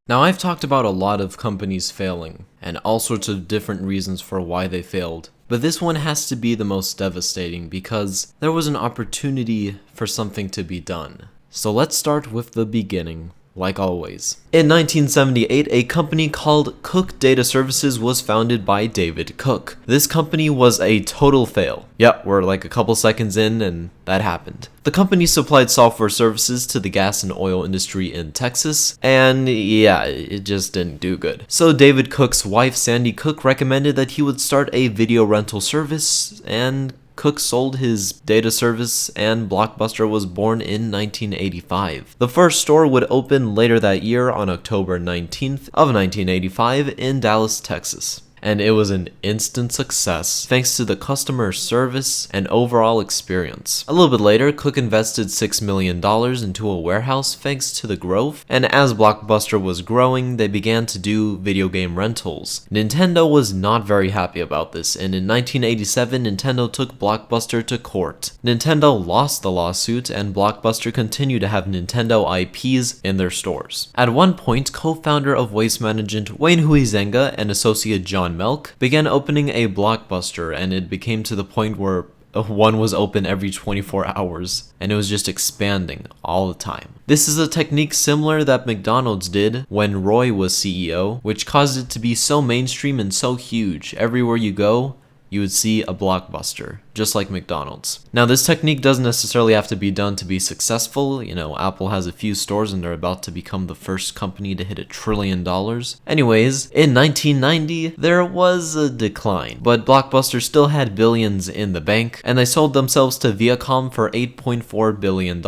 Now, I've talked about a lot of companies failing, and all sorts of different reasons for why they failed. But this one has to be the most devastating because there was an opportunity for something to be done. So let's start with the beginning, like always. In 1978, a company called Cook Data Services was founded by David Cook. This company was a total fail. Yep, we're like a couple seconds in and that happened. The company supplied software services to the gas and oil industry in Texas, and yeah, it just didn't do good. So David Cook's wife, Sandy Cook, recommended that he would start a video rental service, and Cook sold his data service, and Blockbuster was born in 1985. The first store would open later that year on October 19th of 1985 in Dallas, Texas. And it was an instant success thanks to the customer service and overall experience. A little bit later, Cook invested $6 million into a warehouse thanks to the growth, and as Blockbuster was growing, they began to do video game rentals. Nintendo was not very happy about this, and in 1987, Nintendo took Blockbuster to court. Nintendo lost the lawsuit, and Blockbuster continued to have Nintendo IPs in their stores. At one point, co-founder of Waste Management Wayne Huizenga and associate John Melk began opening a Blockbuster, and it became to the point where one was open every 24 hours, and it was just expanding all the time. This is a technique similar that McDonald's did when Roy was CEO, which caused it to be so mainstream and so huge. Everywhere you go, you would see a Blockbuster, just like McDonald's. Now, this technique doesn't necessarily have to be done to be successful. You know, Apple has a few stores and they're about to become the first company to hit $1 trillion. Anyways, in 1990, there was a decline, but Blockbuster still had billions in the bank, and they sold themselves to Viacom for $8.4 billion.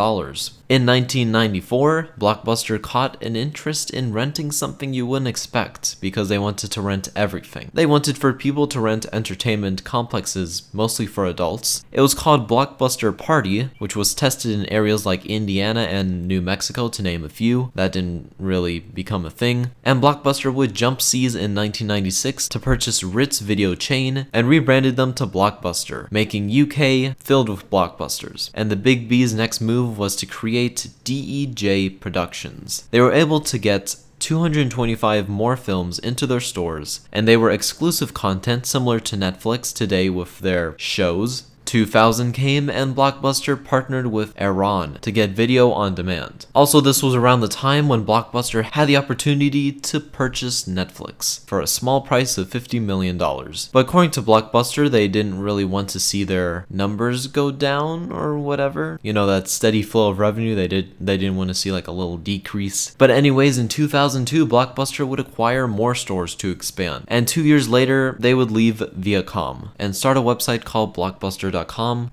In 1994, Blockbuster caught an interest in renting something you wouldn't expect because they wanted to rent everything. They wanted for people to rent entertainment complexes, mostly for adults. It was called Blockbuster Party, which was tested in areas like Indiana and New Mexico, to name a few. That didn't really become a thing. And Blockbuster would jump seas in 1996 to purchase Ritz Video Chain and rebranded them to Blockbuster, making UK filled with blockbusters. And the Big B's next move was to create DEJ Productions. They were able to get 225 more films into their stores, and they were exclusive content similar to Netflix today with their shows. 2000 came and Blockbuster partnered with Iran to get video on demand. Also, this was around the time when Blockbuster had the opportunity to purchase Netflix for a small price of $50 million. But according to Blockbuster, they didn't really want to see their numbers go down or whatever. You know, that steady flow of revenue, they didn't want to see like a little decrease. But anyways, in 2002, Blockbuster would acquire more stores to expand. And 2 years later, they would leave Viacom and start a website called Blockbuster.com,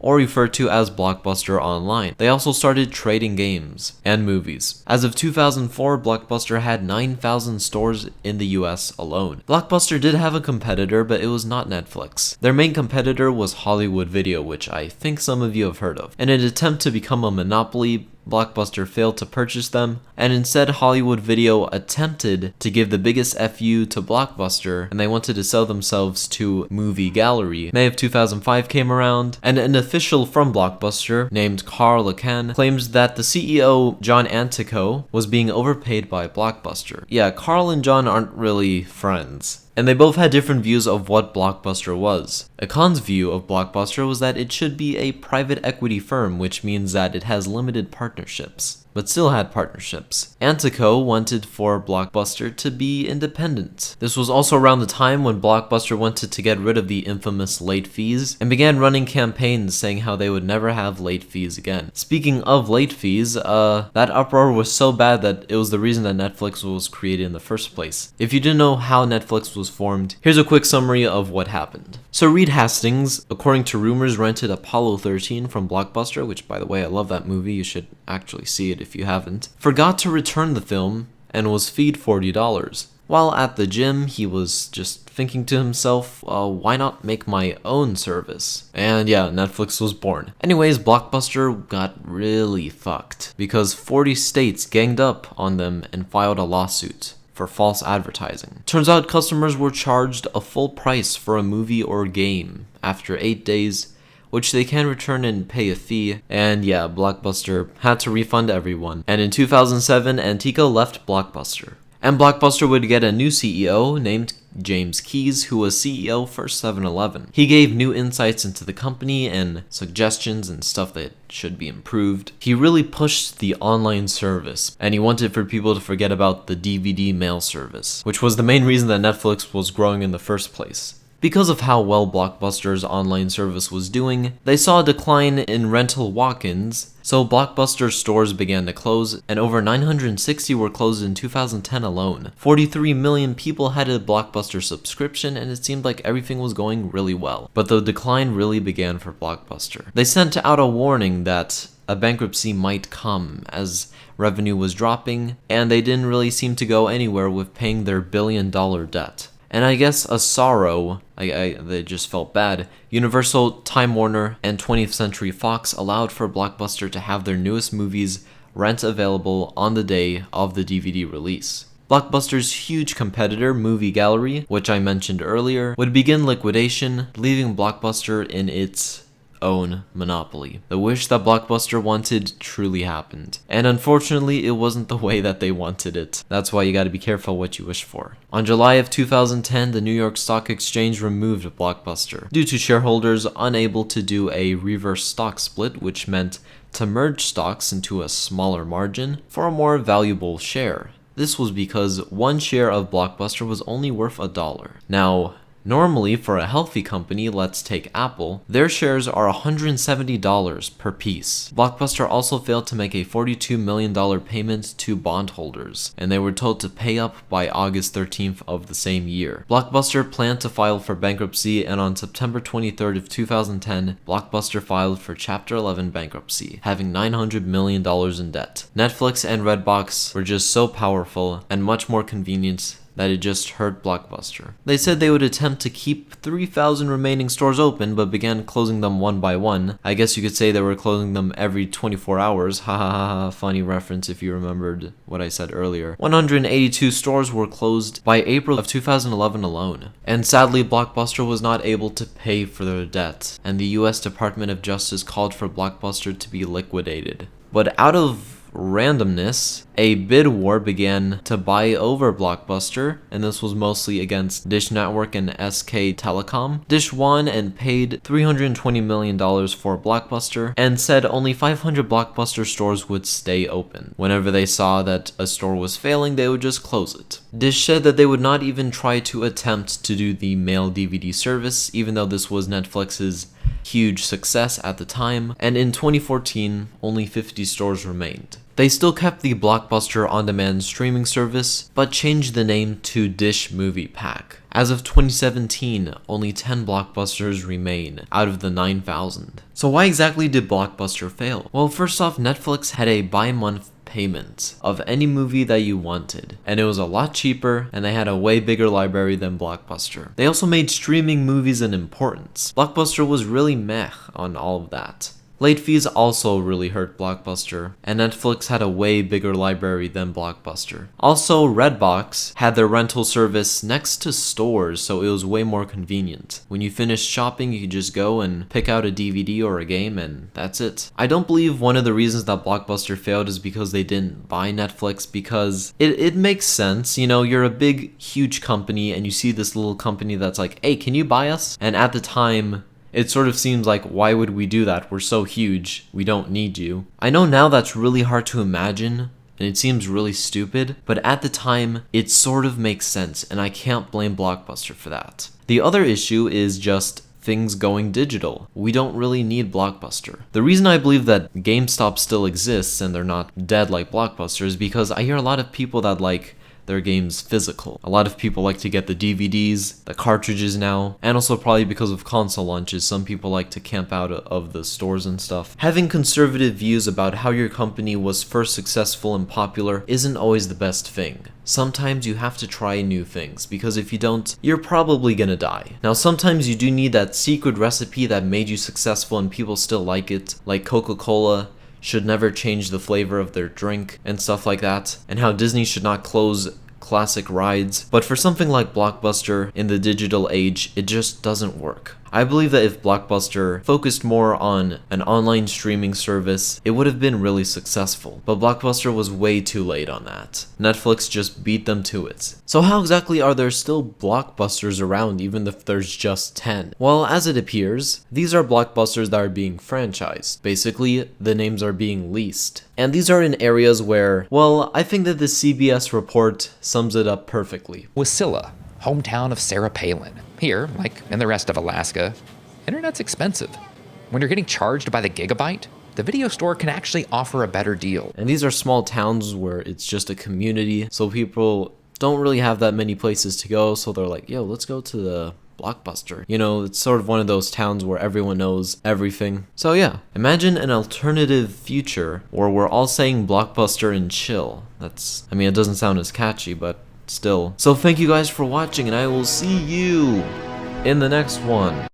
or referred to as Blockbuster Online. They also started trading games and movies. As of 2004, Blockbuster had 9,000 stores in the US alone. Blockbuster did have a competitor, but it was not Netflix. Their main competitor was Hollywood Video, which I think some of you have heard of. In an attempt to become a monopoly, Blockbuster failed to purchase them, and instead Hollywood Video attempted to give the biggest FU to Blockbuster, and they wanted to sell themselves to Movie Gallery. May of 2005 came around, and an official from Blockbuster named Carl Lacan claims that the CEO, John Antico, was being overpaid by Blockbuster. Yeah, Carl and John aren't really friends, and they both had different views of what Blockbuster was. Akan's view of Blockbuster was that it should be a private equity firm, which means that it has limited partnerships, but still had partnerships. Antico wanted for Blockbuster to be independent. This was also around the time when Blockbuster wanted to get rid of the infamous late fees and began running campaigns saying how they would never have late fees again. Speaking of late fees, that uproar was so bad that it was the reason that Netflix was created in the first place. If you didn't know how Netflix was formed, here's a quick summary of what happened. So Reed Hastings, according to rumors, rented Apollo 13 from Blockbuster, which, by the way, I love that movie. You should actually see it if you haven't. Forgot to return the film and was feed $40. While at the gym, he was just thinking to himself, why not make my own service? And yeah, Netflix was born. Anyways, Blockbuster got really fucked because 40 states ganged up on them and filed a lawsuit for false advertising. Turns out customers were charged a full price for a movie or game after 8 days, which they can return and pay a fee. And yeah, Blockbuster had to refund everyone. And in 2007, Antico left Blockbuster. And Blockbuster would get a new CEO named James Keyes, who was CEO for 7-Eleven. He gave new insights into the company and suggestions and stuff that should be improved. He really pushed the online service, and he wanted for people to forget about the DVD mail service, which was the main reason that Netflix was growing in the first place. Because of how well Blockbuster's online service was doing, they saw a decline in rental walk-ins, so Blockbuster stores began to close, and over 960 were closed in 2010 alone. 43 million people had a Blockbuster subscription, and it seemed like everything was going really well. But the decline really began for Blockbuster. They sent out a warning that a bankruptcy might come as revenue was dropping, and they didn't really seem to go anywhere with paying their billion-dollar debt. And I guess a sorrow, they just felt bad. Universal, Time Warner, and 20th Century Fox allowed for Blockbuster to have their newest movies rent available on the day of the DVD release. Blockbuster's huge competitor, Movie Gallery, which I mentioned earlier, would begin liquidation, leaving Blockbuster in its own monopoly. The wish that Blockbuster wanted truly happened. And unfortunately, it wasn't the way that they wanted it. That's why you gotta be careful what you wish for. On July of 2010, the New York Stock Exchange removed Blockbuster due to shareholders unable to do a reverse stock split, which meant to merge stocks into a smaller margin for a more valuable share. This was because one share of Blockbuster was only worth $1. Now, normally, for a healthy company, let's take Apple, their shares are $170 per piece. Blockbuster also failed to make a $42 million payment to bondholders, and they were told to pay up by August 13th of the same year. Blockbuster planned to file for bankruptcy, and on September 23rd of 2010, Blockbuster filed for Chapter 11 bankruptcy, having $900 million in debt. Netflix and Redbox were just so powerful and much more convenient that it just hurt Blockbuster. They said they would attempt to keep 3,000 remaining stores open, but began closing them one by one. I guess you could say they were closing them every 24 hours. Ha ha ha ha, funny reference if you remembered what I said earlier. 182 stores were closed by April of 2011 alone. And sadly, Blockbuster was not able to pay for their debt, and the US Department of Justice called for Blockbuster to be liquidated. But out of randomness, a bid war began to buy over Blockbuster, and this was mostly against Dish Network and SK Telecom. Dish won and paid $320 million for Blockbuster, and said only 500 Blockbuster stores would stay open. Whenever they saw that a store was failing, they would just close it. Dish said that they would not even try to attempt to do the mail DVD service, even though this was Netflix's huge success at the time, and in 2014, only 50 stores remained. They still kept the Blockbuster on-demand streaming service, but changed the name to Dish Movie Pack. As of 2017, only 10 Blockbusters remain out of the 9,000. So why exactly did Blockbuster fail? Well, first off, Netflix had a bi-month payment of any movie that you wanted, and it was a lot cheaper, and they had a way bigger library than Blockbuster. They also made streaming movies an importance. Blockbuster was really meh on all of that. Late fees also really hurt Blockbuster, and Netflix had a way bigger library than Blockbuster. Also, Redbox had their rental service next to stores, so it was way more convenient. When you finished shopping, you could just go and pick out a DVD or a game, and that's it. I don't believe one of the reasons that Blockbuster failed is because they didn't buy Netflix, because it makes sense. You know, you're a big, huge company, and you see this little company that's like, hey, can you buy us? And at the time, it sort of seems like, why would we do that? We're so huge. We don't need you. I know now that's really hard to imagine, and it seems really stupid, but at the time, it sort of makes sense, and I can't blame Blockbuster for that. The other issue is just things going digital. We don't really need Blockbuster. The reason I believe that GameStop still exists and they're not dead like Blockbuster is because I hear a lot of people that like their games physical. A lot of people like to get the DVDs, the cartridges now, and also probably because of console launches, some people like to camp out of the stores and stuff. Having conservative views about how your company was first successful and popular isn't always the best thing. Sometimes you have to try new things, because if you don't, you're probably gonna die. Now, sometimes you do need that secret recipe that made you successful and people still like it, like Coca-Cola should never change the flavor of their drink and stuff like that, and how Disney should not close classic rides. But for something like Blockbuster in the digital age, it just doesn't work. I believe that if Blockbuster focused more on an online streaming service, it would have been really successful. But Blockbuster was way too late on that. Netflix just beat them to it. So how exactly are there still Blockbusters around even if there's just 10? Well, as it appears, these are Blockbusters that are being franchised. Basically, the names are being leased. And these are in areas where, well, I think that the CBS report sums it up perfectly. Wasilla, hometown of Sarah Palin. Here, like in the rest of Alaska, internet's expensive. When you're getting charged by the gigabyte, the video store can actually offer a better deal. And these are small towns where it's just a community, so people don't really have that many places to go, so they're like, yo, let's go to the Blockbuster. You know, it's sort of one of those towns where everyone knows everything. So yeah, imagine an alternative future where we're all saying Blockbuster and chill. I mean, it doesn't sound as catchy, but still. So thank you guys for watching, and I will see you in the next one.